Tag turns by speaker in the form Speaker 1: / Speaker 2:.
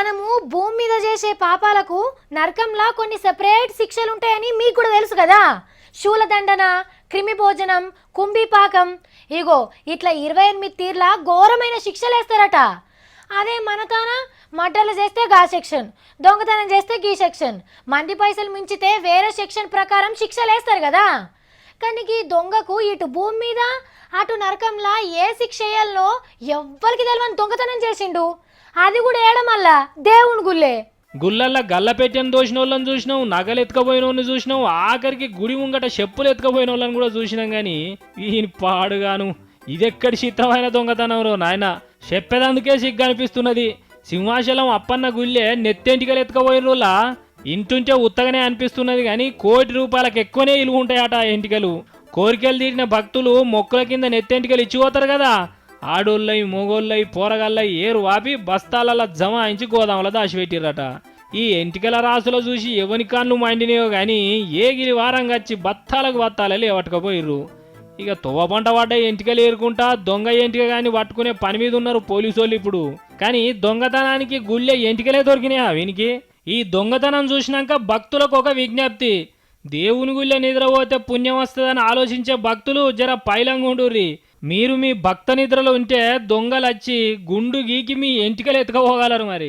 Speaker 1: మనము భూమి మీద చేసే పాపాలకు నరకంలా కొన్ని సెపరేట్ శిక్షలు ఉంటాయని మీకు కూడా తెలుసు కదా. శూలదండన, క్రిమి భోజనం, కుంభీపాకం, ఇగో ఇట్లా 28 తీర్ల ఘోరమైన శిక్షలు వేస్తారట. అదే మనతాన మర్డర్లు చేస్తే గా సెక్షన్, దొంగతనం చేస్తే గీ సెక్షన్, మంది పైసలు మించితే వేరే సెక్షన్ ప్రకారం శిక్షలు వేస్తారు కదా. కానీ ఈ దొంగకు ఇటు భూమి మీద అటు నరకంలా ఏ శిక్ష వేయాలనో ఎవ్వరికి తెలియని దొంగతనం చేసిండు. అది కూడా ఏడమల్లా దేవుని గుళ్ళే.
Speaker 2: గుళ్ళల్లో గల్ల పెట్టని దోసిన వాళ్ళని చూసినావు, నగలు ఎత్తుకపోయిన వాళ్ళని చూసినావు, ఆఖరికి గుడి ముంగట చెప్పులు ఎత్తుకపోయిన వాళ్ళని కూడా చూసినాం. కానీ ఈయన పాడుగాను ఇదెక్కడి చిత్రమైన దొంగతనం రో నాయన. చెప్పేదందుకే సిగ్గు అనిపిస్తున్నది. సింహాచలం అప్పన్న గుళ్ళే నెత్తెంటికలు ఎత్తుకపోయిన రోజుల ఇంటుంటే ఉత్తగానే అనిపిస్తున్నది. కానీ ₹1,00,00,000 ఎక్కువనే ఇలువ ఉంటాయట ఎంటికలు. కోరికలు తీరిన భక్తులు మొక్కుల కింద నెత్తెంటికలు ఇచ్చిపోతారు కదా. ఆడోళ్ళై మొగోళ్ళై పోరగాళ్ళై ఏరు వాపి బస్తాల జమాయించి గోదాముల దాచిపెట్టిరట. ఈ ఎంటికల రాసులో చూసి ఎవని కాళ్ళు మండినాయో గాని ఏగిరి వారంగా వచ్చి బత్తాలకు బత్తాలే లేవట్టుకపోయిర్రు. ఇక తువ్వ పంట పడ్డ ఎంటికలు ఏరుకుంటా దొంగ ఎంటిక గాని పట్టుకునే పని మీద ఉన్నారు పోలీసోళ్ళు ఇప్పుడు. కానీ దొంగతనానికి గుళ్ళే ఎంటికలే దొరికినాయా వీనికి? ఈ దొంగతనం చూసినాక భక్తులకు ఒక విజ్ఞప్తి, దేవుని గుళ్ళే నిద్రపోతే పుణ్యం వస్తుందని ఆలోచించే భక్తులు జర పైలంగుండుర్రి. మీరు మీ భక్త నిద్రలో ఉంటే దొంగలచ్చి గుండు గీకి మీ ఎంటికలు ఎత్తుకపోగలరు మరి.